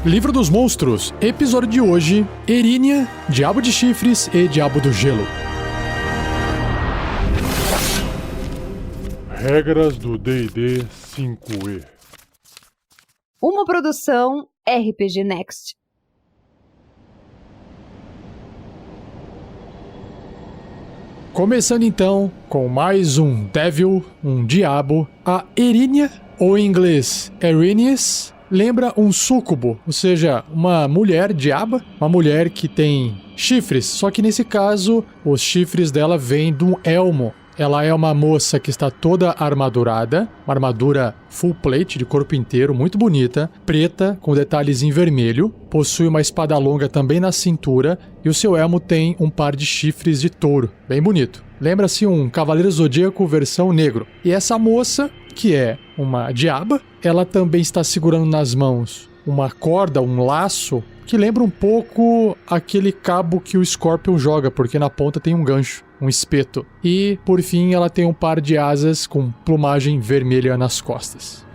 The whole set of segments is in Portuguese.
Livro dos Monstros, episódio de hoje, Erínia, Diabo de Chifres e Diabo do Gelo. Regras do D&D 5e. Uma produção RPG Next. Começando então com mais um Devil, um Diabo, a Erínia, ou em inglês Erinyes, lembra um súcubo, ou seja, uma mulher diaba, uma mulher que tem chifres, só que nesse caso os chifres dela vêm de um elmo. Ela é uma moça que está toda armadurada, uma armadura full plate de corpo inteiro, muito bonita, preta, com detalhes em vermelho, possui uma espada longa também na cintura e o seu elmo tem um par de chifres de touro, bem bonito. Lembra-se um Cavaleiro Zodíaco versão negro. E essa moça, que é uma diaba, ela também está segurando nas mãos uma corda, um laço, que lembra um pouco aquele cabo que o Scorpion joga, porque na ponta tem um gancho, um espeto. E, por fim, ela tem um par de asas com plumagem vermelha nas costas.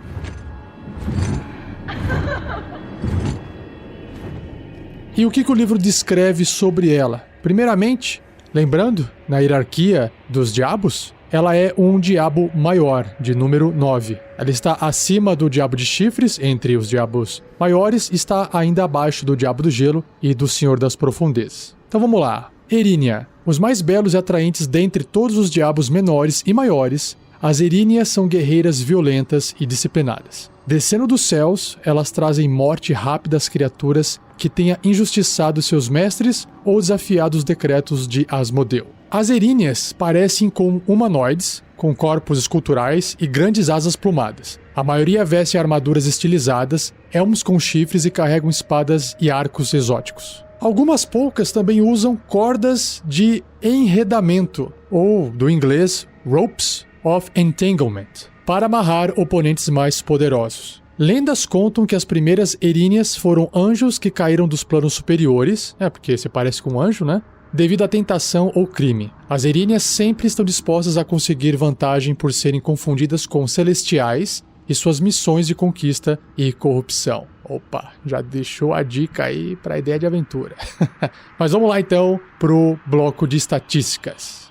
E o que o livro descreve sobre ela? Primeiramente, lembrando, na hierarquia dos diabos, ela é um diabo maior, de número 9. Ela está acima do diabo de chifres, entre os diabos maiores, está ainda abaixo do diabo do gelo e do senhor das profundezas. Então vamos lá. Erínia. Os mais belos e atraentes dentre todos os diabos menores e maiores, as Erínias são guerreiras violentas e disciplinadas. Descendo dos céus, elas trazem morte rápida às criaturas que tenha injustiçado seus mestres ou desafiado os decretos de Asmodeu. As Erínias parecem com humanoides, com corpos esculturais e grandes asas plumadas. A maioria veste armaduras estilizadas, elmos com chifres e carregam espadas e arcos exóticos. Algumas poucas também usam cordas de enredamento, ou, do inglês, ropes of entanglement, para amarrar oponentes mais poderosos. Lendas contam que as primeiras Erínias foram anjos que caíram dos planos superiores, porque se parece com um anjo, né? Devido à tentação ou crime. As Erínias sempre estão dispostas a conseguir vantagem por serem confundidas com celestiais e suas missões de conquista e corrupção. Opa, já deixou a dica aí para a ideia de aventura. Mas vamos lá então pro bloco de estatísticas.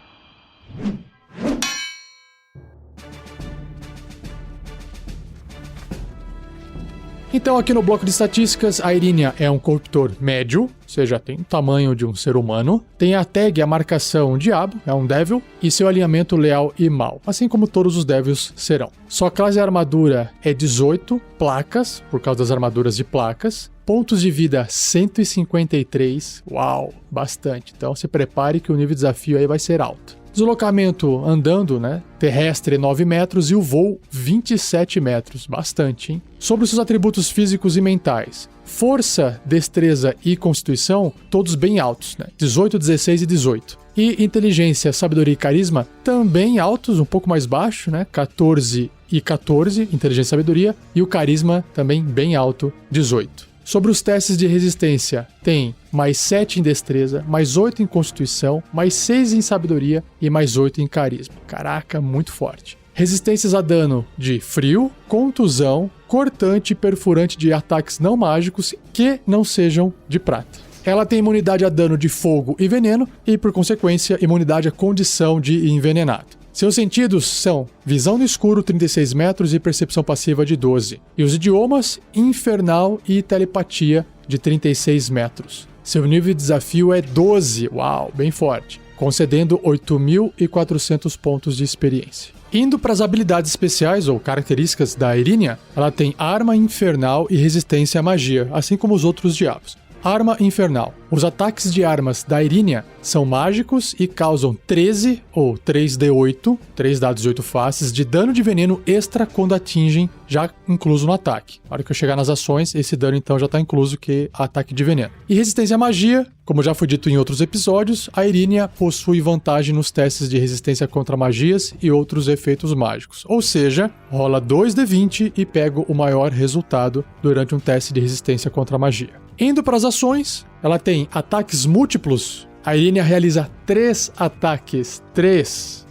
Então aqui no bloco de estatísticas, a Erínia é um corruptor médio, ou seja, tem o tamanho de um ser humano, tem a tag, a marcação diabo, é um devil, e seu alinhamento leal e mal, assim como todos os devils serão. Sua classe de armadura é 18 placas, por causa das armaduras de placas, pontos de vida 153, uau, bastante, então se prepare que o nível de desafio aí vai ser alto. Deslocamento andando, terrestre 9 metros e o voo 27 metros, bastante, hein? Sobre os seus atributos físicos e mentais, força, destreza e constituição, todos bem altos, 18, 16 e 18. E inteligência, sabedoria e carisma, também altos, um pouco mais baixo, 14 e 14, inteligência e sabedoria, e o carisma também bem alto, 18. Sobre os testes de resistência, tem mais 7 em destreza, mais 8 em constituição, mais 6 em sabedoria e mais 8 em carisma. Caraca, muito forte. Resistências a dano de frio, contusão, cortante e perfurante de ataques não mágicos que não sejam de prata. Ela tem imunidade a dano de fogo e veneno e, por consequência, imunidade à condição de envenenado. Seus sentidos são visão no escuro 36 metros e percepção passiva de 12. E os idiomas, infernal e telepatia de 36 metros. Seu nível de desafio é 12, uau, bem forte, concedendo 8.400 pontos de experiência. Indo para as habilidades especiais ou características da Erínia, ela tem arma infernal e resistência à magia, assim como os outros diabos. Arma infernal. Os ataques de armas da Erínia são mágicos e causam 13 ou 3d8, 3 dados de 8 faces, de dano de veneno extra quando atingem, já incluso no ataque. Na hora que eu chegar nas ações, esse dano então já está incluso, que é ataque de veneno. E resistência à magia, como já foi dito em outros episódios, a Erínia possui vantagem nos testes de resistência contra magias e outros efeitos mágicos. Ou seja, rola 2d20 e pega o maior resultado durante um teste de resistência contra magia. Indo para as ações, ela tem ataques múltiplos. A Erínia realiza 3 ataques. 3.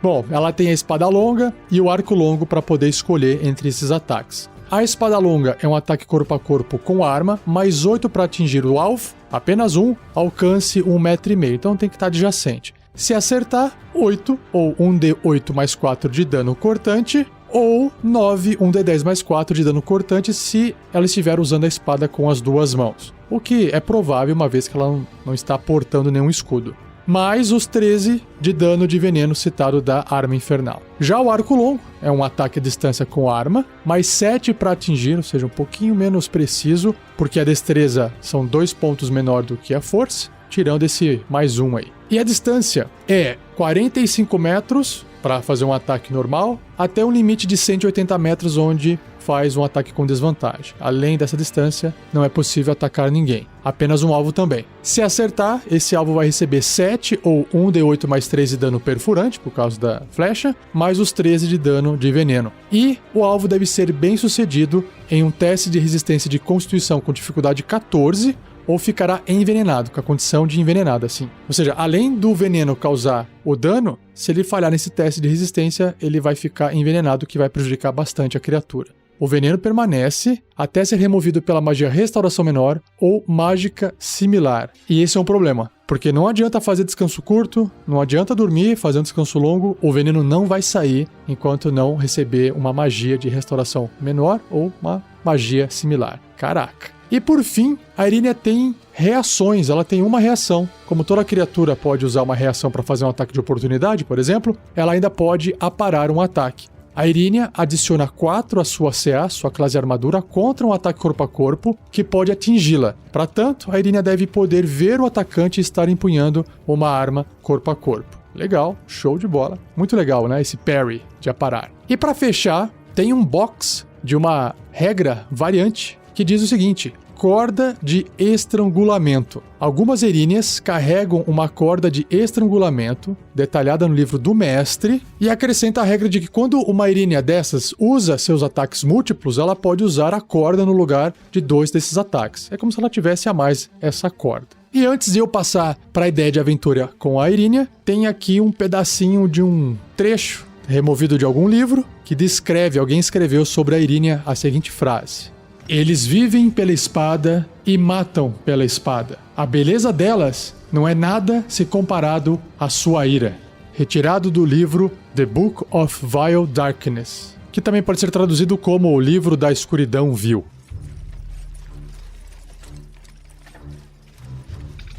Bom, ela tem a espada longa e o arco longo para poder escolher entre esses ataques. A espada longa é um ataque corpo a corpo com arma, mais 8 para atingir o alvo, apenas 1, alcance 1,5 metro. Então tem que estar adjacente. Se acertar, 8 ou 1d8 mais 4 de dano cortante, ou 9, 1d10 mais 4 de dano cortante se ela estiver usando a espada com as duas mãos. O que é provável, uma vez que ela não está portando nenhum escudo. Mais os 13 de dano de veneno citado da arma infernal. Já o arco longo é um ataque à distância com arma, mais 7 para atingir, ou seja, um pouquinho menos preciso, porque a destreza são 2 pontos menor do que a força, tirando esse mais 1 aí. E a distância é 45 metros para fazer um ataque normal, até um limite de 180 metros onde faz um ataque com desvantagem. Além dessa distância, não é possível atacar ninguém. Apenas um alvo também. Se acertar, esse alvo vai receber 7 ou 1d8 mais 3 de dano perfurante, por causa da flecha, mais os 13 de dano de veneno. E o alvo deve ser bem sucedido em um teste de resistência de constituição com dificuldade 14, ou ficará envenenado, com a condição de envenenado, assim. Ou seja, além do veneno causar o dano, se ele falhar nesse teste de resistência, ele vai ficar envenenado, que vai prejudicar bastante a criatura. O veneno permanece até ser removido pela magia Restauração Menor ou mágica similar. E esse é um problema, porque não adianta fazer descanso curto, não adianta dormir, fazer um descanso longo, o veneno não vai sair enquanto não receber uma magia de Restauração Menor ou uma magia similar. Caraca! E por fim, a Irínia tem reações, ela tem uma reação. Como toda criatura pode usar uma reação para fazer um ataque de oportunidade, por exemplo, ela ainda pode aparar um ataque. A Irínia adiciona 4 à sua CA, sua classe armadura, contra um ataque corpo a corpo que pode atingi-la. Para tanto, a Irínia deve poder ver o atacante estar empunhando uma arma corpo a corpo. Legal, show de bola. Muito legal, né? Esse parry de aparar. E para fechar, tem um box de uma regra variante que diz o seguinte: corda de estrangulamento. Algumas Irínias carregam uma corda de estrangulamento, detalhada no livro do mestre, e acrescenta a regra de que quando uma Irínia dessas usa seus ataques múltiplos, ela pode usar a corda no lugar de 2 desses ataques. É como se ela tivesse a mais essa corda. E antes de eu passar para a ideia de aventura com a Irínia, tem aqui um pedacinho de um trecho removido de algum livro que descreve, alguém escreveu sobre a Irínia a seguinte frase: eles vivem pela espada e matam pela espada. A beleza delas não é nada se comparado à sua ira. Retirado do livro The Book of Vile Darkness, que também pode ser traduzido como o livro da escuridão vil.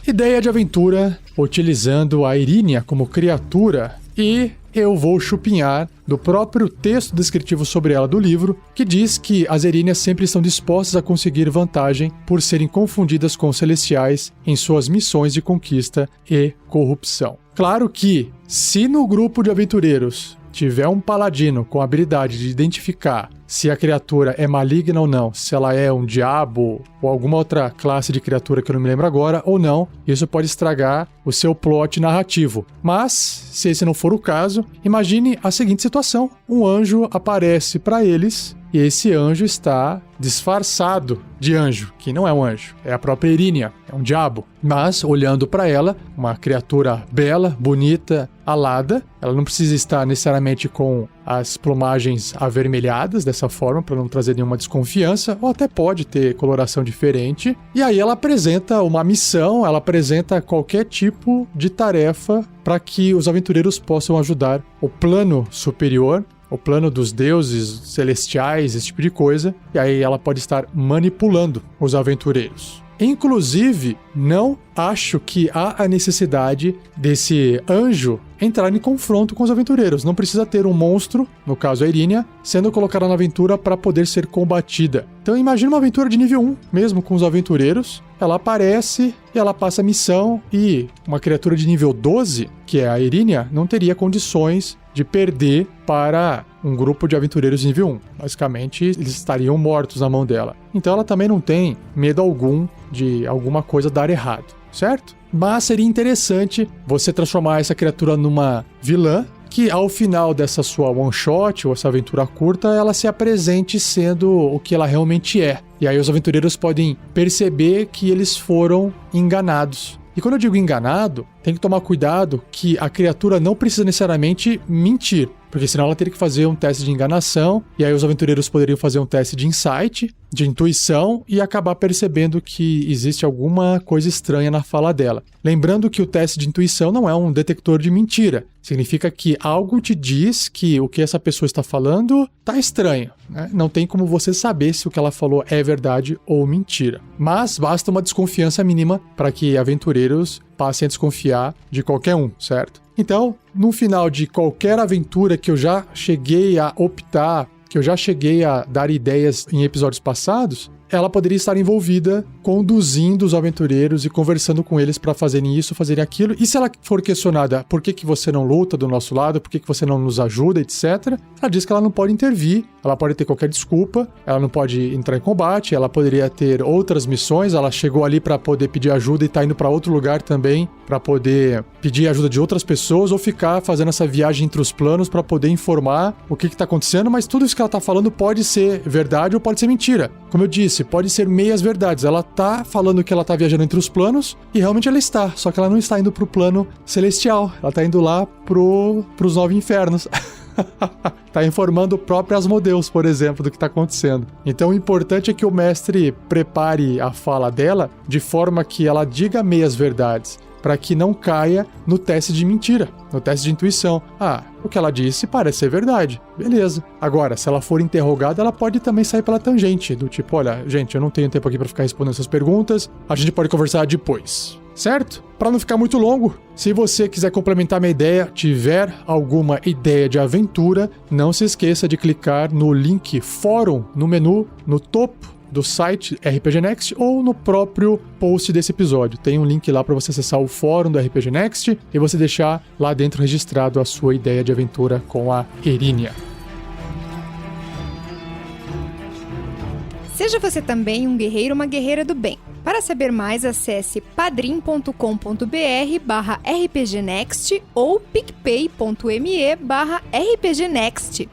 Ideia de aventura utilizando a Irínia como criatura, e eu vou chupinhar do próprio texto descritivo sobre ela do livro, que diz que as Irínias sempre estão dispostas a conseguir vantagem por serem confundidas com os celestiais em suas missões de conquista e corrupção. Claro que, se no grupo de aventureiros tiver um paladino com a habilidade de identificar se a criatura é maligna ou não, se ela é um diabo ou alguma outra classe de criatura que eu não me lembro agora ou não, isso pode estragar o seu plot narrativo. Mas, se esse não for o caso, imagine a seguinte situação: um anjo aparece para eles e esse anjo está disfarçado de anjo, que não é um anjo, é a própria Irínia, é um diabo. Mas, olhando para ela, uma criatura bela, bonita, alada, ela não precisa estar necessariamente com as plumagens avermelhadas dessa forma, para não trazer nenhuma desconfiança, ou até pode ter coloração diferente. E aí ela apresenta uma missão, ela apresenta qualquer tipo de tarefa para que os aventureiros possam ajudar o plano superior, o plano dos deuses celestiais, esse tipo de coisa, e aí ela pode estar manipulando os aventureiros. Inclusive, não acho que há a necessidade desse anjo entrar em confronto com os aventureiros. Não precisa ter um monstro, no caso a Irínia, sendo colocada na aventura para poder ser combatida. Então imagina uma aventura de nível 1, mesmo com os aventureiros. Ela aparece e ela passa a missão, e uma criatura de nível 12, que é a Irínia, não teria condições de perder para um grupo de aventureiros de nível 1. Basicamente, eles estariam mortos na mão dela. Então ela também não tem medo algum de alguma coisa dar errado, certo? Mas seria interessante você transformar essa criatura numa vilã, que ao final dessa sua one shot ou essa aventura curta, ela se apresente sendo o que ela realmente é. E aí os aventureiros podem perceber que eles foram enganados. E quando eu digo enganado, tem que tomar cuidado que a criatura não precisa necessariamente mentir. porque senão ela teria que fazer um teste de enganação, e aí os aventureiros poderiam fazer um teste de insight, de intuição, e acabar percebendo que existe alguma coisa estranha na fala dela. Lembrando que o teste de intuição não é um detector de mentira. Significa que algo te diz que o que essa pessoa está falando está estranho, né? Não tem como você saber se o que ela falou é verdade ou mentira. Mas basta uma desconfiança mínima para que aventureiros passem a desconfiar de qualquer um, certo? Então, no final de qualquer aventura que eu já cheguei a optar, que eu já cheguei a dar ideias em episódios passados, ela poderia estar envolvida conduzindo os aventureiros e conversando com eles para fazerem isso, fazerem aquilo. E se ela for questionada por que você não luta do nosso lado, por que você não nos ajuda, etc., ela diz que ela não pode intervir, ela pode ter qualquer desculpa, ela não pode entrar em combate, ela poderia ter outras missões, ela chegou ali para poder pedir ajuda e está indo para outro lugar também, para poder pedir ajuda de outras pessoas ou ficar fazendo essa viagem entre os planos para poder informar o que está acontecendo, mas tudo isso que ela está falando pode ser verdade ou pode ser mentira. Como eu disse, pode ser meias verdades. Ela tá falando que ela tá viajando entre os planos e realmente ela está, só que ela não está indo pro plano celestial, ela tá indo lá pros 9 infernos. Tá informando o próprio Asmodeus, por exemplo, do que tá acontecendo. Então o importante é que o mestre prepare a fala dela de forma que ela diga meias verdades, para que não caia no teste de mentira, no teste de intuição. Ah, o que ela disse parece ser verdade. Beleza. Agora, se ela for interrogada, ela pode também sair pela tangente, do tipo, olha, gente, eu não tenho tempo aqui para ficar respondendo essas perguntas, a gente pode conversar depois. Certo? Para não ficar muito longo, se você quiser complementar minha ideia, tiver alguma ideia de aventura, não se esqueça de clicar no link Fórum no menu, no topo do site RPG Next ou no próprio post desse episódio. Tem um link lá para você acessar o fórum do RPG Next e você deixar lá dentro registrado a sua ideia de aventura com a Erínia. Seja você também um guerreiro ou uma guerreira do bem. Para saber mais, acesse padrim.com.br/rpgnext ou picpay.me/rpgnext.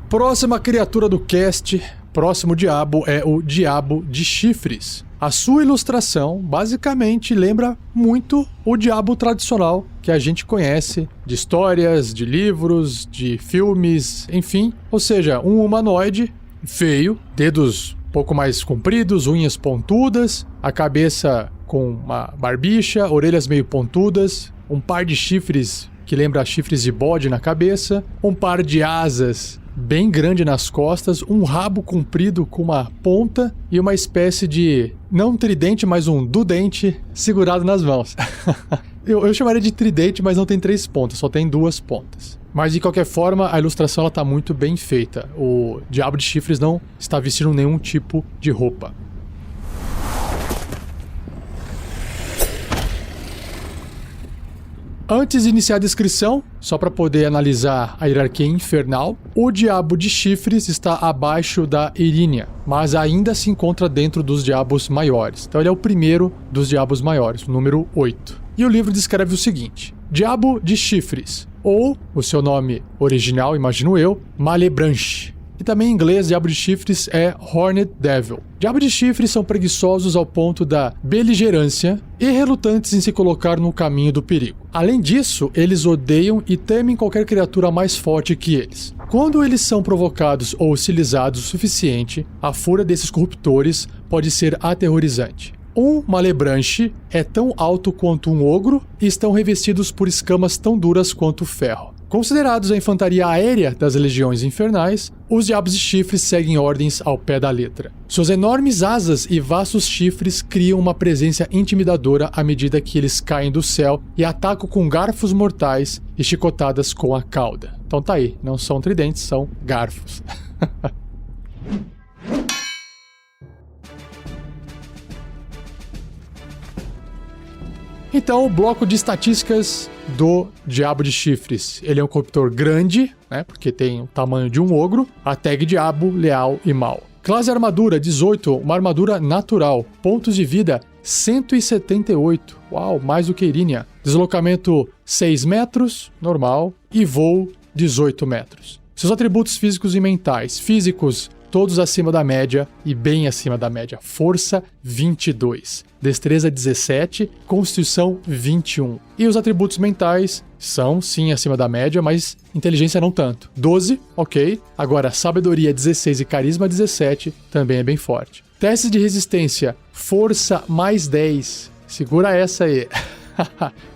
Próxima criatura do cast, próximo diabo é o Diabo de Chifres. A sua ilustração basicamente lembra muito o diabo tradicional que a gente conhece de histórias, de livros, de filmes, enfim. Ou seja, um humanoide feio, dedos um pouco mais compridos, unhas pontudas, a cabeça com uma barbicha, orelhas meio pontudas, um par de chifres que lembra chifres de bode na cabeça, um par de asas bem grande nas costas, um rabo comprido com uma ponta e uma espécie de, não tridente, mas um dudente segurado nas mãos. eu chamaria de tridente, mas não tem 3 pontas, só tem 2 pontas. Mas de qualquer forma, a ilustração está muito bem feita. O Diabo de Chifres não está vestindo nenhum tipo de roupa. Antes de iniciar a descrição, só para poder analisar a hierarquia infernal, o Diabo de Chifres está abaixo da Erínia, mas ainda se encontra dentro dos diabos maiores. Então ele é o primeiro dos diabos maiores, o número 8. E o livro descreve o seguinte: Diabo de Chifres, ou o seu nome original, imagino eu, Malebranche. E também em inglês, Diabo de Chifres é Horned Devil. Diabo de Chifres são preguiçosos ao ponto da beligerância e relutantes em se colocar no caminho do perigo. Além disso, eles odeiam e temem qualquer criatura mais forte que eles. Quando eles são provocados ou hostilizados o suficiente, a fúria desses corruptores pode ser aterrorizante. Um Malebranche é tão alto quanto um ogro e estão revestidos por escamas tão duras quanto o ferro. Considerados a infantaria aérea das legiões infernais, os Diabos de Chifres seguem ordens ao pé da letra. Suas enormes asas e vastos chifres criam uma presença intimidadora à medida que eles caem do céu e atacam com garfos mortais e chicotadas com a cauda. Então tá aí, não são tridentes, são garfos. Então, o bloco de estatísticas do Diabo de Chifres. Ele é um corruptor grande, né, porque tem o tamanho de um ogro. A tag Diabo, Leal e Mal. Classe armadura, 18, uma armadura natural. Pontos de vida, 178. Uau, mais do que Erínia. Deslocamento, 6 metros, normal. E voo, 18 metros. Seus atributos físicos e mentais. Físicos, todos acima da média e bem acima da média. Força 22, destreza 17, constituição 21. E os atributos mentais são sim acima da média, mas inteligência não tanto. 12, ok. Agora sabedoria 16 e carisma 17 também é bem forte. Testes de resistência, força mais 10. Segura essa aí.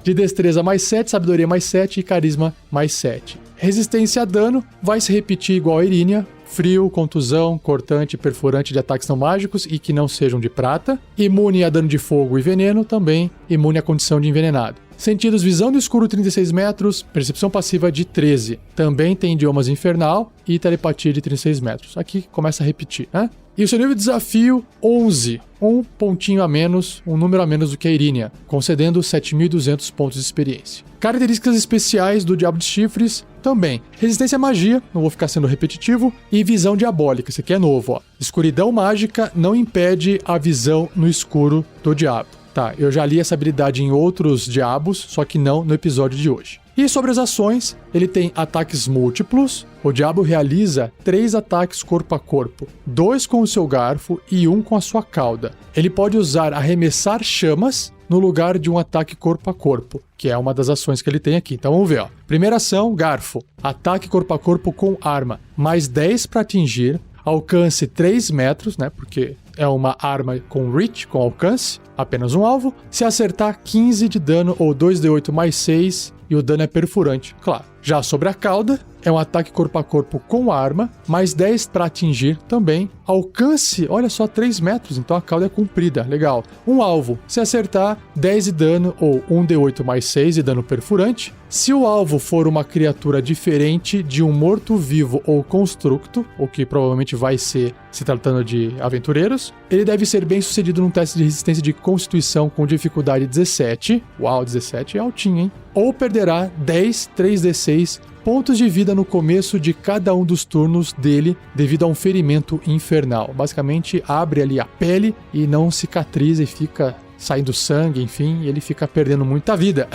De destreza mais 7, sabedoria mais 7 e carisma mais 7. Resistência a dano vai se repetir igual a Irínia. Frio, contusão, cortante, perfurante de ataques não mágicos e que não sejam de prata. Imune a dano de fogo e veneno, também imune à condição de envenenado. Sentidos visão no escuro 36 metros, percepção passiva de 13. Também tem idiomas infernal e telepatia de 36 metros. Aqui começa a repetir, né? E o seu nível de desafio, 11. Um pontinho a menos, um número a menos do que a Irínia, concedendo 7.200 pontos de experiência. Características especiais do Diabo de Chifres, também. Resistência à magia, não vou ficar sendo repetitivo, e visão diabólica, esse aqui é novo, ó. Escuridão mágica não impede a visão no escuro do diabo. Tá, eu já li essa habilidade em outros diabos, só que não no episódio de hoje. E sobre as ações, ele tem ataques múltiplos. O diabo realiza 3 ataques corpo a corpo, 2 com o seu garfo e 1 com a sua cauda. Ele pode usar arremessar chamas no lugar de um ataque corpo a corpo, que é uma das ações que ele tem aqui. Então vamos ver, ó. Primeira ação, garfo. Ataque corpo a corpo com arma. Mais 10 para atingir. Alcance 3 metros, né? Porque é uma arma com reach, com alcance. Apenas um alvo. Se acertar, 15 de dano ou 2d8 mais 6. E o dano é perfurante, claro. Já sobre a cauda, é um ataque corpo a corpo com arma, mais 10 para atingir também. Alcance, olha só, 3 metros, então a cauda é comprida, legal. Um alvo, se acertar, 10 de dano ou 1d8 mais 6 de dano perfurante. Se o alvo for uma criatura diferente de um morto-vivo ou constructo, o que provavelmente vai ser se tratando de aventureiros, ele deve ser bem sucedido num teste de resistência de constituição com dificuldade 17. Uau, 17 é altinho, hein? Ou perderá 10 3d6 pontos de vida no começo de cada um dos turnos dele devido a um ferimento infernal. Basicamente, abre ali a pele e não cicatriza e fica saindo sangue, enfim, e ele fica perdendo muita vida.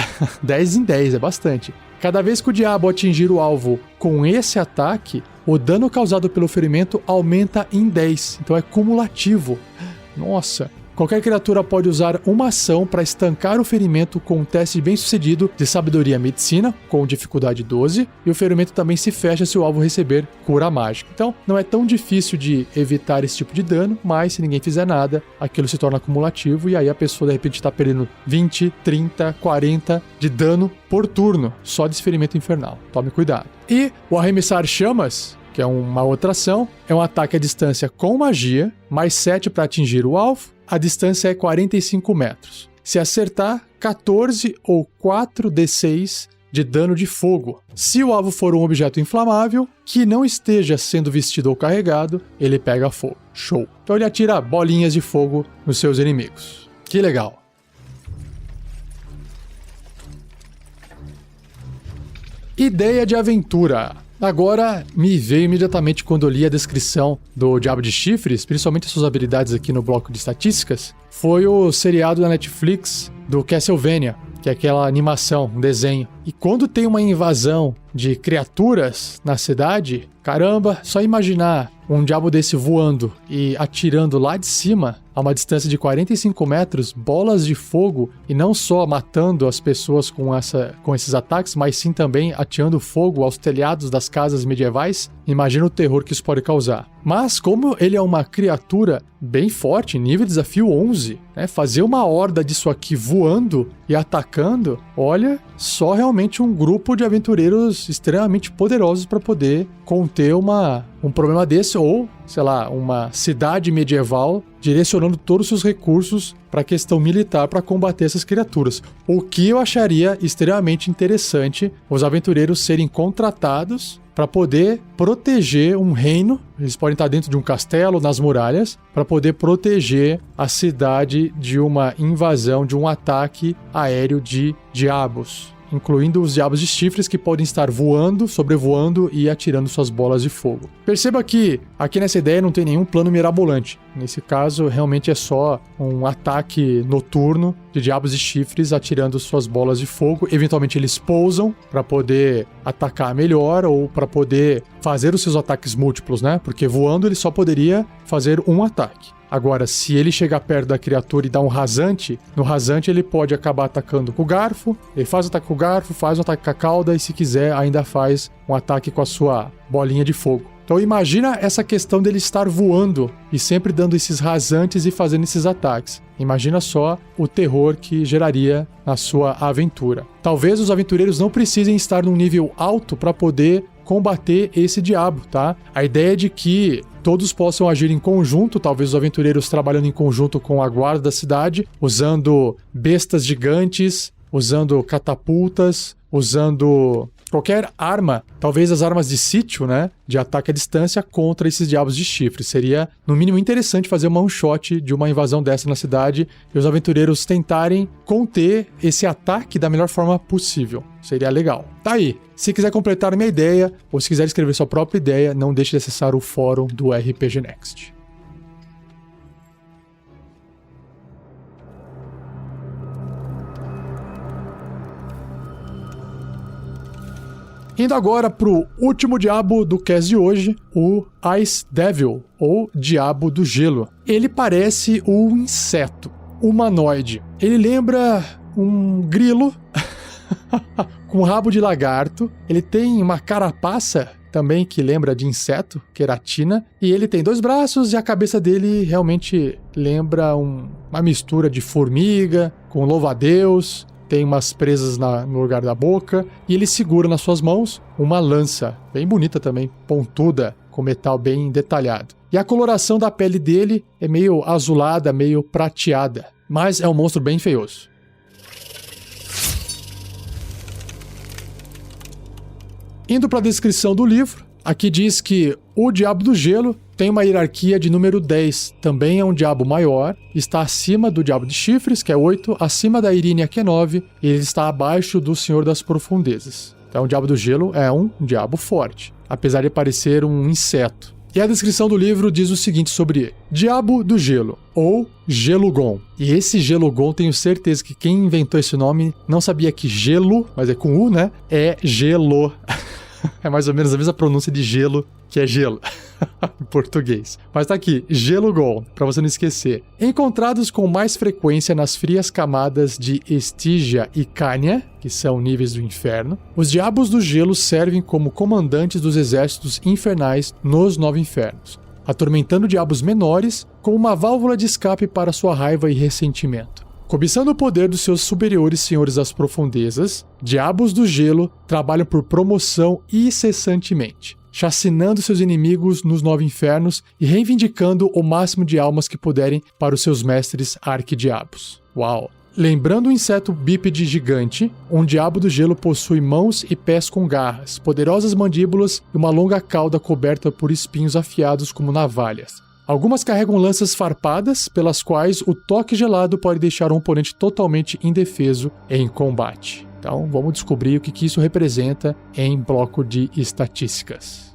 10 em 10, é bastante. Cada vez que o diabo atingir o alvo com esse ataque, o dano causado pelo ferimento aumenta em 10, então é cumulativo. Nossa! Qualquer criatura pode usar uma ação para estancar o ferimento com um teste bem sucedido de sabedoria medicina, com dificuldade 12, e o ferimento também se fecha se o alvo receber cura mágica. Então, não é tão difícil de evitar esse tipo de dano, mas se ninguém fizer nada, aquilo se torna acumulativo, e aí a pessoa de repente está perdendo 20, 30, 40 de dano por turno, só desse ferimento infernal. Tome cuidado. E o arremessar chamas, que é uma outra ação, é um ataque à distância com magia, mais 7 para atingir o alvo. A distância é 45 metros. Se acertar, 14 ou 4d6 de dano de fogo. Se o alvo for um objeto inflamável, que não esteja sendo vestido ou carregado, ele pega fogo. Show! Então ele atira bolinhas de fogo nos seus inimigos. Que legal! Ideia de aventura. Agora, me veio imediatamente quando eu li a descrição do Diabo de Chifres, principalmente suas habilidades aqui no bloco de estatísticas, foi o seriado da Netflix do Castlevania, que é aquela animação, um desenho. E quando tem uma invasão de criaturas na cidade, caramba, só imaginar um diabo desse voando e atirando lá de cima, a uma distância de 45 metros, bolas de fogo, e não só matando as pessoas com esses ataques, mas sim também atirando fogo aos telhados das casas medievais, imagina o terror que isso pode causar. Mas como ele é uma criatura bem forte, nível de desafio 11, né, fazer uma horda disso aqui voando e atacando, olha, só realmente um grupo de aventureiros extremamente poderosos para poder conter um problema desse, ou, sei lá, uma cidade medieval direcionando todos os seus recursos para a questão militar para combater essas criaturas. O que eu acharia extremamente interessante os aventureiros serem contratados para poder proteger um reino. Eles podem estar dentro de um castelo, nas muralhas, para poder proteger a cidade de uma invasão, de um ataque aéreo de diabos. incluindo os diabos de chifres que podem estar voando, sobrevoando e atirando suas bolas de fogo. Perceba que aqui nessa ideia não tem nenhum plano mirabolante. Nesse caso, realmente é só um ataque noturno de diabos de chifres atirando suas bolas de fogo. Eventualmente eles pousam para poder atacar melhor ou para poder fazer os seus ataques múltiplos, né? Porque voando ele só poderia fazer um ataque. Agora, se ele chegar perto da criatura e dar um rasante, no rasante ele pode acabar atacando com o garfo, ele faz o ataque com o garfo, faz um ataque com a cauda e se quiser ainda faz um ataque com a sua bolinha de fogo. Então imagina essa questão dele estar voando e sempre dando esses rasantes e fazendo esses ataques. Imagina só o terror que geraria na sua aventura. Talvez os aventureiros não precisem estar num nível alto para poder combater esse diabo, tá? A ideia é de que todos possam agir em conjunto, talvez os aventureiros trabalhando em conjunto com a guarda da cidade, usando bestas gigantes, usando catapultas, usando qualquer arma, talvez as armas de sítio, né, de ataque à distância contra esses diabos de chifre. Seria, no mínimo, interessante fazer uma one-shot de uma invasão dessa na cidade e os aventureiros tentarem conter esse ataque da melhor forma possível. Seria legal. Tá aí. Se quiser completar a minha ideia, ou se quiser escrever sua própria ideia, não deixe de acessar o fórum do RPG Next. Indo agora pro último diabo do cast de hoje, o Ice Devil, ou Diabo do Gelo. Ele parece um inseto humanoide. Ele lembra um grilo com rabo de lagarto. Ele tem uma carapaça também que lembra de inseto, queratina. E ele tem 2 braços e a cabeça dele realmente lembra uma mistura de formiga com louva-a-Deus. Tem umas presas no lugar da boca, e ele segura nas suas mãos uma lança, bem bonita também, pontuda, com metal bem detalhado. E a coloração da pele dele é meio azulada, meio prateada, mas é um monstro bem feioso. Indo para a descrição do livro, aqui diz que o Diabo do Gelo tem uma hierarquia de número 10, também é um diabo maior, está acima do Diabo de Chifres, que é 8, acima da Irínia, que é 9, e ele está abaixo do Senhor das Profundezas. Então o Diabo do Gelo é um diabo forte, apesar de parecer um inseto. E a descrição do livro diz o seguinte sobre ele: Diabo do Gelo, ou Gelugon. E esse Gelugon, tenho certeza que quem inventou esse nome não sabia que gelo, mas é com U, né? É gelo. É mais ou menos a mesma pronúncia de gelo, que é gelo, em português. Mas tá aqui, Gelugon, pra você não esquecer. Encontrados com mais frequência nas frias camadas de Estígia e Cânia, que são níveis do inferno, os diabos do gelo servem como comandantes dos exércitos infernais nos 9 infernos, atormentando diabos menores com uma válvula de escape para sua raiva e ressentimento. Cobiçando o poder dos seus superiores senhores das profundezas, diabos do gelo trabalham por promoção incessantemente, chacinando seus inimigos nos 9 infernos e reivindicando o máximo de almas que puderem para os seus mestres arquidiabos. Uau! Lembrando o inseto bípede gigante, um diabo do gelo possui mãos e pés com garras, poderosas mandíbulas e uma longa cauda coberta por espinhos afiados como navalhas. Algumas carregam lanças farpadas, pelas quais o toque gelado pode deixar um oponente totalmente indefeso em combate. Então, vamos descobrir o que isso representa em bloco de estatísticas.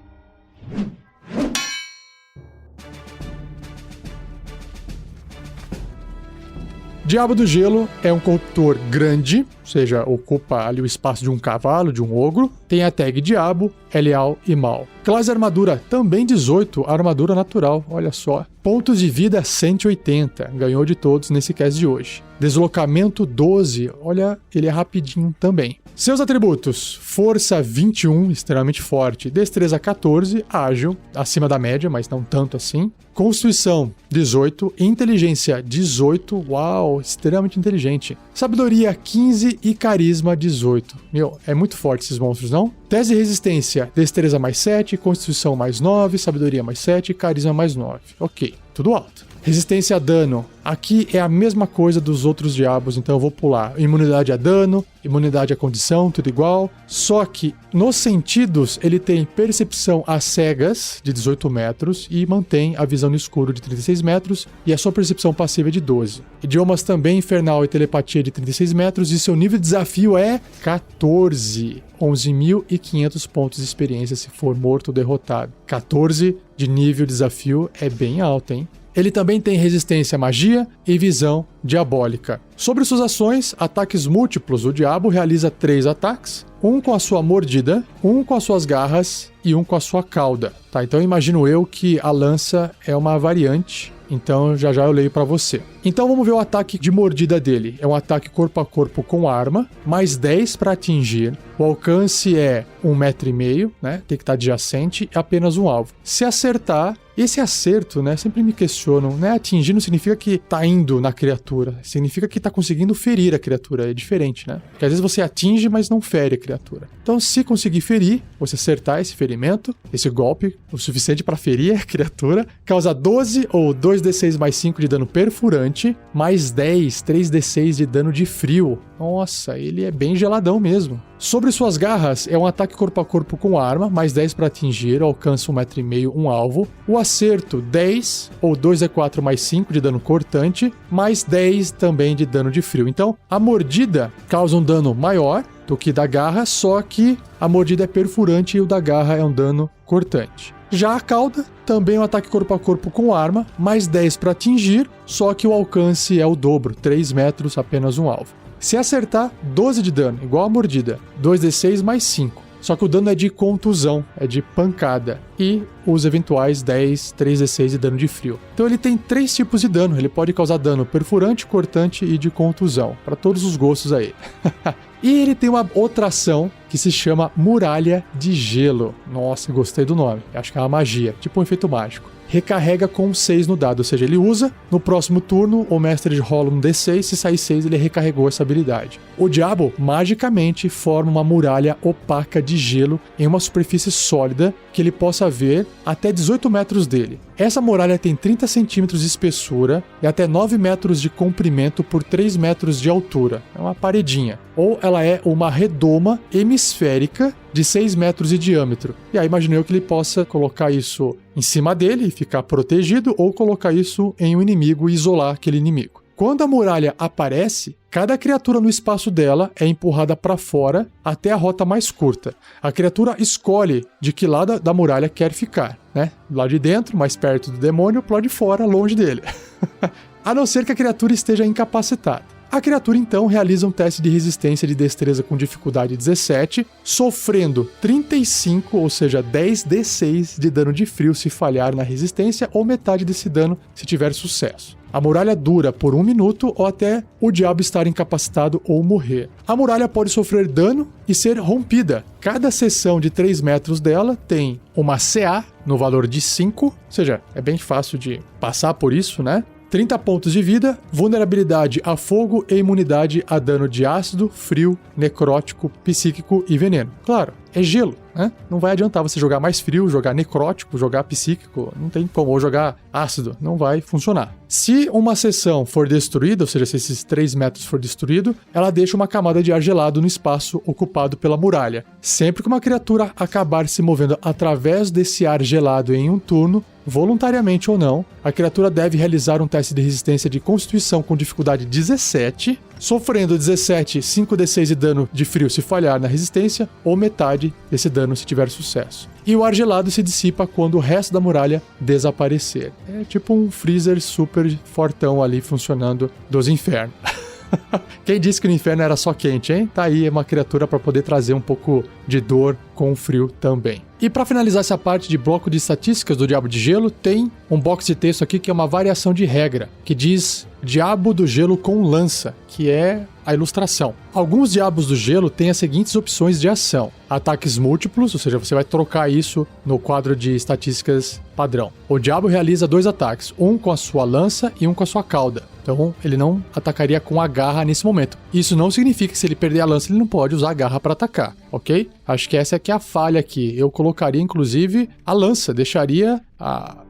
Diabo do Gelo é um corruptor grande, ou seja, ocupa ali o espaço de um cavalo, de um ogro. Tem a tag Diabo, é leal e mal. Classe armadura também 18, armadura natural, olha só. Pontos de vida 180, ganhou de todos nesse cast de hoje. Deslocamento 12, olha, ele é rapidinho também. Seus atributos: força 21, extremamente forte, destreza 14, ágil, acima da média, mas não tanto assim. Constituição 18, inteligência 18, uau, extremamente inteligente. Sabedoria 15 e carisma 18. Meu, é muito forte esses monstros, não? Tese de resistência, destreza mais 7, constituição mais 9, sabedoria mais 7, carisma mais 9. Ok, tudo alto. Resistência a dano. Aqui é a mesma coisa dos outros diabos, então eu vou pular. Imunidade a dano, imunidade à condição, tudo igual. Só que nos sentidos ele tem percepção às cegas de 18 metros e mantém a visão no escuro de 36 metros e a sua percepção passiva é de 12. Idiomas também, infernal e telepatia de 36 metros e seu nível de desafio é 14. 11.500 pontos de experiência se for morto ou derrotado. 14 de nível de desafio é bem alto, hein? Ele também tem resistência à magia e visão diabólica. Sobre suas ações, ataques múltiplos, o diabo realiza 3 ataques, um com a sua mordida, um com as suas garras e um com a sua cauda. Tá, então imagino eu que a lança é uma variante, então já eu leio pra você. Então vamos ver o ataque de mordida dele. É um ataque corpo a corpo com arma, mais 10 para atingir. O alcance é 1,5 metro, né? Tem que estar adjacente e apenas um alvo. Se acertar, esse acerto, né? Sempre me questionam, né? Atingir não significa que tá indo na criatura, significa que tá conseguindo ferir a criatura, é diferente, né? Porque às vezes você atinge, mas não fere a criatura. Então, se conseguir ferir, você acertar esse ferimento, esse golpe, o suficiente para ferir a criatura, causa 12 ou 2d6 mais 5 de dano perfurante, mais 10, 3d6 de dano de frio. Nossa, ele é bem geladão mesmo. Sobre suas garras, é um ataque corpo a corpo com arma, mais 10 para atingir, alcança 1,5 metro, um alvo. O acerto, 10 ou 2d4 mais 5 de dano cortante, mais 10 também de dano de frio. Então, a mordida causa um dano maior do que da garra, só que a mordida é perfurante e o da garra é um dano cortante. Já a cauda, também um ataque corpo a corpo com arma, mais 10 para atingir, só que o alcance é o dobro, 3 metros, apenas um alvo. Se acertar, 12 de dano, igual a mordida, 2d6 mais 5. Só que o dano é de contusão, é de pancada. E os eventuais 10, 3d6 de dano de frio. Então ele tem 3 tipos de dano. Ele pode causar dano perfurante, cortante e de contusão. Para todos os gostos aí. E ele tem uma outra ação que se chama Muralha de Gelo. Nossa, gostei do nome. Acho que é uma magia, tipo um efeito mágico. Recarrega com 6 no dado, ou seja, ele usa, no próximo turno o mestre rola um D6, se sair 6 ele recarregou essa habilidade. O diabo, magicamente, forma uma muralha opaca de gelo em uma superfície sólida que ele possa ver até 18 metros dele. Essa muralha tem 30 centímetros de espessura e até 9 metros de comprimento por 3 metros de altura. É uma paredinha. Ou ela é uma redoma hemisférica de 6 metros de diâmetro. E aí imaginei eu que ele possa colocar isso em cima dele e ficar protegido, ou colocar isso em um inimigo e isolar aquele inimigo. Quando a muralha aparece, cada criatura no espaço dela é empurrada para fora até a rota mais curta. A criatura escolhe de que lado da muralha quer ficar, né? Do lado de dentro, mais perto do demônio, pro lado de fora, longe dele. A não ser que a criatura esteja incapacitada. A criatura então realiza um teste de resistência de destreza com dificuldade 17, sofrendo 35, ou seja, 10d6 de dano de frio se falhar na resistência, ou metade desse dano se tiver sucesso. A muralha dura por 1 minuto ou até o diabo estar incapacitado ou morrer. A muralha pode sofrer dano e ser rompida. Cada seção de 3 metros dela tem uma CA no valor de 5, ou seja, é bem fácil de passar por isso, né? 30 pontos de vida, vulnerabilidade a fogo e imunidade a dano de ácido, frio, necrótico, psíquico e veneno. Claro, é gelo, né? Não vai adiantar você jogar mais frio, jogar necrótico, jogar psíquico, não tem como, ou jogar ácido, não vai funcionar. Se uma seção for destruída, ou seja, se esses 3 metros for destruído, ela deixa uma camada de ar gelado no espaço ocupado pela muralha. Sempre que uma criatura acabar se movendo através desse ar gelado em um turno, voluntariamente ou não, a criatura deve realizar um teste de resistência de constituição com dificuldade 17, sofrendo 17, 5d6 de dano de frio se falhar na resistência, ou metade desse dano se tiver sucesso. E o ar gelado se dissipa quando o resto da muralha desaparecer. É tipo um freezer super fortão ali funcionando dos infernos. Quem disse que no inferno era só quente, hein? Tá aí uma criatura para poder trazer um pouco de dor com o frio também. E para finalizar essa parte de bloco de estatísticas do Diabo de Gelo, tem um box de texto aqui que é uma variação de regra, que diz Diabo do Gelo com lança, que é a ilustração. Alguns Diabos do Gelo têm as seguintes opções de ação. Ataques múltiplos, ou seja, você vai trocar isso no quadro de estatísticas padrão. O Diabo realiza 2 ataques, um com a sua lança e um com a sua cauda. Então, ele não atacaria com a garra nesse momento. Isso não significa que se ele perder a lança, ele não pode usar a garra para atacar, ok? Acho que essa é que é a falha aqui. Eu colocaria, inclusive, a lança. Deixaria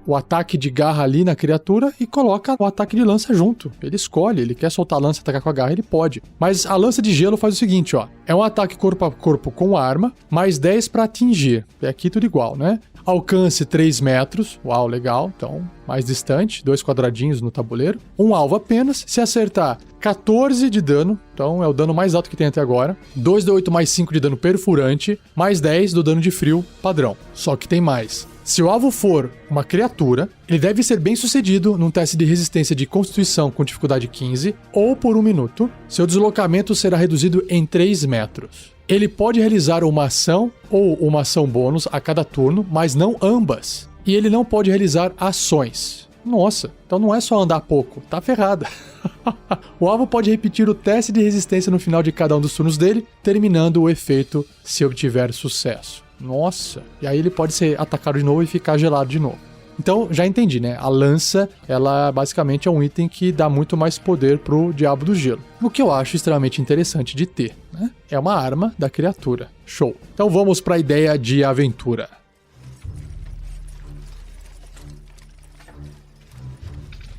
o ataque de garra ali na criatura e coloca o ataque de lança junto. Ele escolhe, ele quer soltar a lança e atacar com a garra, ele pode. Mas a lança de gelo faz o seguinte, ó. É um ataque corpo a corpo com arma, mais 10 para atingir. É aqui tudo igual, né? Alcance 3 metros. Uau, legal. Então, mais distante. 2 quadradinhos no tabuleiro. Um alvo apenas. Se acertar, 14 de dano. Então, é o dano mais alto que tem até agora. 2d8 mais 5 de dano perfurante. Mais 10 do dano de frio padrão. Só que tem mais. Se o alvo for uma criatura, ele deve ser bem sucedido num teste de resistência de constituição com dificuldade 15 ou por 1 minuto. Seu deslocamento será reduzido em 3 metros. Ele pode realizar uma ação ou uma ação bônus a cada turno, mas não ambas. E ele não pode realizar ações. Nossa, então não é só andar pouco, tá ferrada. O alvo pode repetir o teste de resistência no final de cada um dos turnos dele, terminando o efeito se obtiver sucesso. Nossa, e aí ele pode ser atacado de novo e ficar gelado de novo. Então, já entendi, né? A lança, ela basicamente é um item que dá muito mais poder pro Diabo do Gelo. O que eu acho extremamente interessante de ter, né? É uma arma da criatura. Show. Então vamos para a ideia de aventura.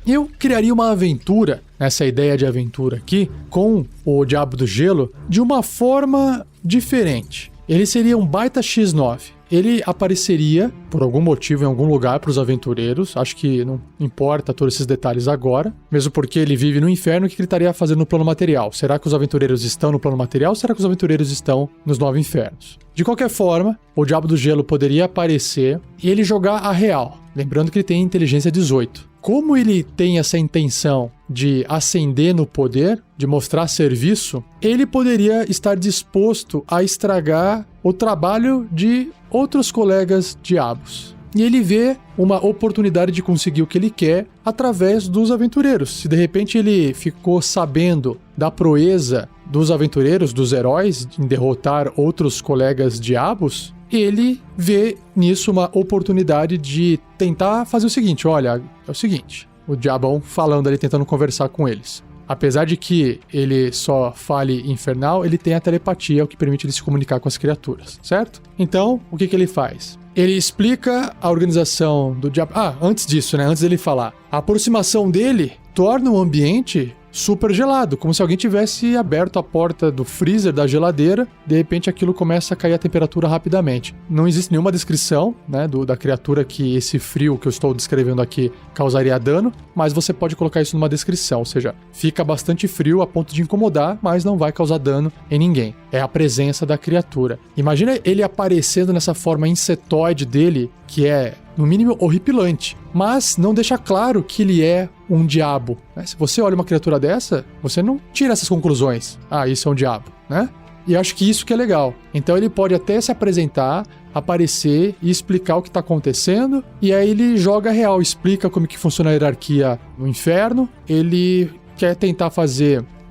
Eu criaria uma aventura, essa ideia de aventura aqui, com o Diabo do Gelo, de uma forma diferente. Ele seria um baita X9. Ele apareceria, por algum motivo, em algum lugar para os aventureiros. Acho que não importa todos esses detalhes agora. Mesmo porque ele vive no inferno, o que ele estaria fazendo no plano material? Será que os aventureiros estão no plano material ou será que os aventureiros estão nos 9 infernos? De qualquer forma, o Diabo do Gelo poderia aparecer e ele jogar a real. Lembrando que ele tem inteligência 18. Como ele tem essa intenção de ascender no poder, de mostrar serviço, ele poderia estar disposto a estragar o trabalho de outros colegas diabos. E ele vê uma oportunidade de conseguir o que ele quer através dos aventureiros. Se de repente ele ficou sabendo da proeza dos aventureiros, dos heróis, em derrotar outros colegas diabos, ele vê nisso uma oportunidade de tentar fazer o seguinte, olha, é o seguinte, o diabão falando ali, tentando conversar com eles. Apesar de que ele só fale infernal, ele tem a telepatia, o que permite ele se comunicar com as criaturas, certo? Então, o que ele faz? Ele explica a organização do diabo... antes disso, né? Antes dele falar. A aproximação dele torna o ambiente super gelado, como se alguém tivesse aberto a porta do freezer da geladeira, de repente aquilo começa a cair a temperatura rapidamente. Não existe nenhuma descrição, né, da criatura que esse frio que eu estou descrevendo aqui causaria dano, mas você pode colocar isso numa descrição, ou seja, fica bastante frio a ponto de incomodar, mas não vai causar dano em ninguém. É a presença da criatura. Imagina ele aparecendo nessa forma insetoide dele, que é, no mínimo, horripilante, mas não deixa claro que ele é um diabo, né? Se você olha uma criatura dessa, você não tira essas conclusões. Isso é um diabo, né? E acho que isso que é legal. Então ele pode até se apresentar, aparecer e explicar o que está acontecendo, e aí ele joga real, explica como que funciona a hierarquia no inferno, ele quer tentar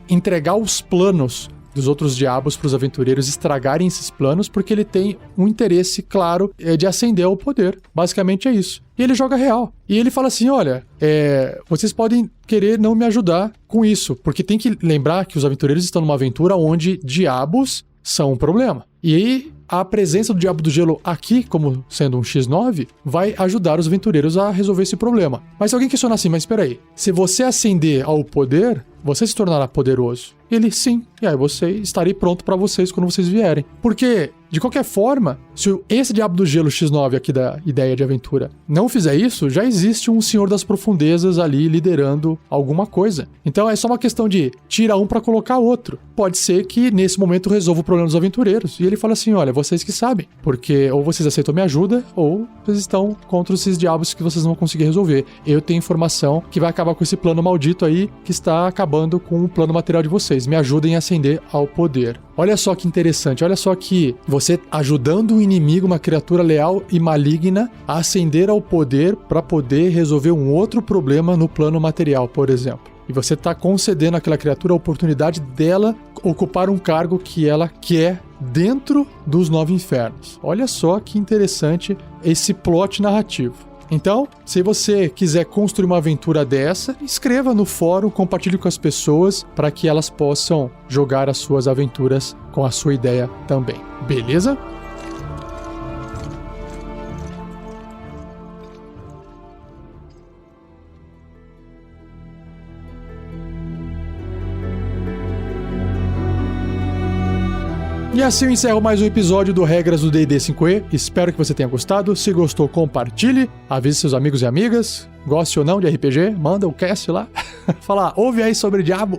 entregar os planos dos outros diabos para os aventureiros estragarem esses planos, porque ele tem um interesse claro de ascender ao poder. Basicamente é isso. E ele joga real. E ele fala assim, olha, vocês podem querer não me ajudar com isso, porque tem que lembrar que os aventureiros estão numa aventura onde diabos são um problema. E aí, a presença do Diabo do Gelo aqui, como sendo um X9, vai ajudar os aventureiros a resolver esse problema. Mas se alguém questionar assim, mas espera aí, se você ascender ao poder, você se tornará poderoso. Ele, sim. E aí estarei pronto para vocês quando vocês vierem. Porque, de qualquer forma, se esse Diabo do Gelo X9 aqui da ideia de aventura não fizer isso, já existe um Senhor das Profundezas ali liderando alguma coisa. Então é só uma questão de tira um para colocar outro. Pode ser que nesse momento resolva o problema dos aventureiros. E ele fala assim, olha, vocês que sabem. Porque ou vocês aceitam minha ajuda, ou vocês estão contra esses diabos que vocês não vão conseguir resolver. Eu tenho informação que vai acabar com esse plano maldito aí, que está acabando com o plano material de vocês. Me ajudem a ascender ao poder. Olha só que interessante, olha só que você ajudando um inimigo, uma criatura leal e maligna, a ascender ao poder para poder resolver um outro problema no plano material, por exemplo. E você está concedendo àquela criatura a oportunidade dela ocupar um cargo que ela quer dentro dos 9 infernos. Olha só que interessante esse plot narrativo. Então, se você quiser construir uma aventura dessa, escreva no fórum, compartilhe com as pessoas para que elas possam jogar as suas aventuras com a sua ideia também. Beleza? E assim eu encerro mais um episódio do Regras do D&D 5e. Espero que você tenha gostado. Se gostou, compartilhe. Avise seus amigos e amigas. Goste ou não de RPG, manda o cast lá. Fala, ouve aí sobre Diabo.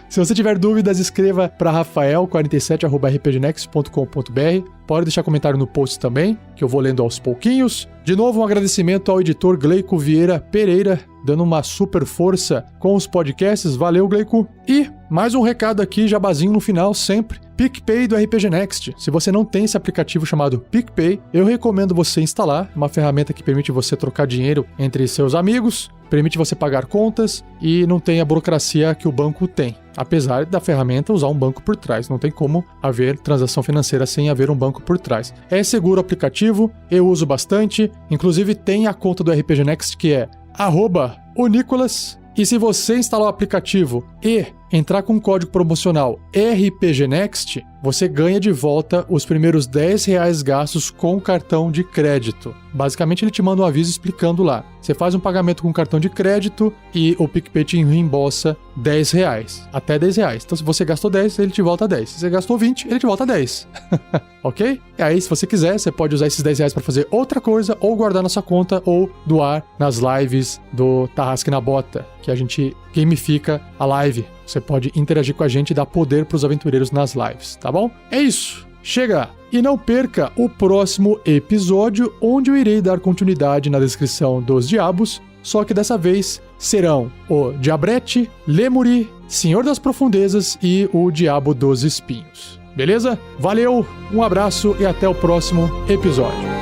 Se você tiver dúvidas, escreva para rafael47@rpgnext.com.br. Pode deixar comentário no post também, que eu vou lendo aos pouquinhos. De novo, um agradecimento ao editor Gleico Vieira Pereira, dando uma super força com os podcasts. Valeu, Gleico. E mais um recado aqui, jabazinho no final, sempre. PicPay do RPG Next. Se você não tem esse aplicativo chamado PicPay, eu recomendo você instalar. Uma ferramenta que permite você trocar dinheiro entre seus amigos, permite você pagar contas e não tem a burocracia que o banco tem. Apesar da ferramenta usar um banco por trás. Não tem como haver transação financeira sem haver um banco por trás. É seguro o aplicativo, eu uso bastante. Inclusive tem a conta do RPG Next que é @onicolas. E se você instalar o aplicativo e entrar com o código promocional RPGNext, você ganha de volta os primeiros R$10 gastos com cartão de crédito. Basicamente, ele te manda um aviso explicando lá. Você faz um pagamento com cartão de crédito e o PicPay te reembolsa R$10. Até R$10. Então, se você gastou 10, ele te volta 10. Se você gastou 20, ele te volta 10. Ok? E aí, se você quiser, você pode usar esses R$10 para fazer outra coisa, ou guardar na sua conta, ou doar nas lives do Tarrasque na Bota, que a gente gamifica a live. Você pode interagir com a gente e dar poder para os aventureiros nas lives, tá bom? É isso. Chega! E não perca o próximo episódio, onde eu irei dar continuidade na descrição dos diabos, só que dessa vez serão o Diabrete, Lemuri, Senhor das Profundezas e o Diabo dos Espinhos. Beleza? Valeu, um abraço e até o próximo episódio.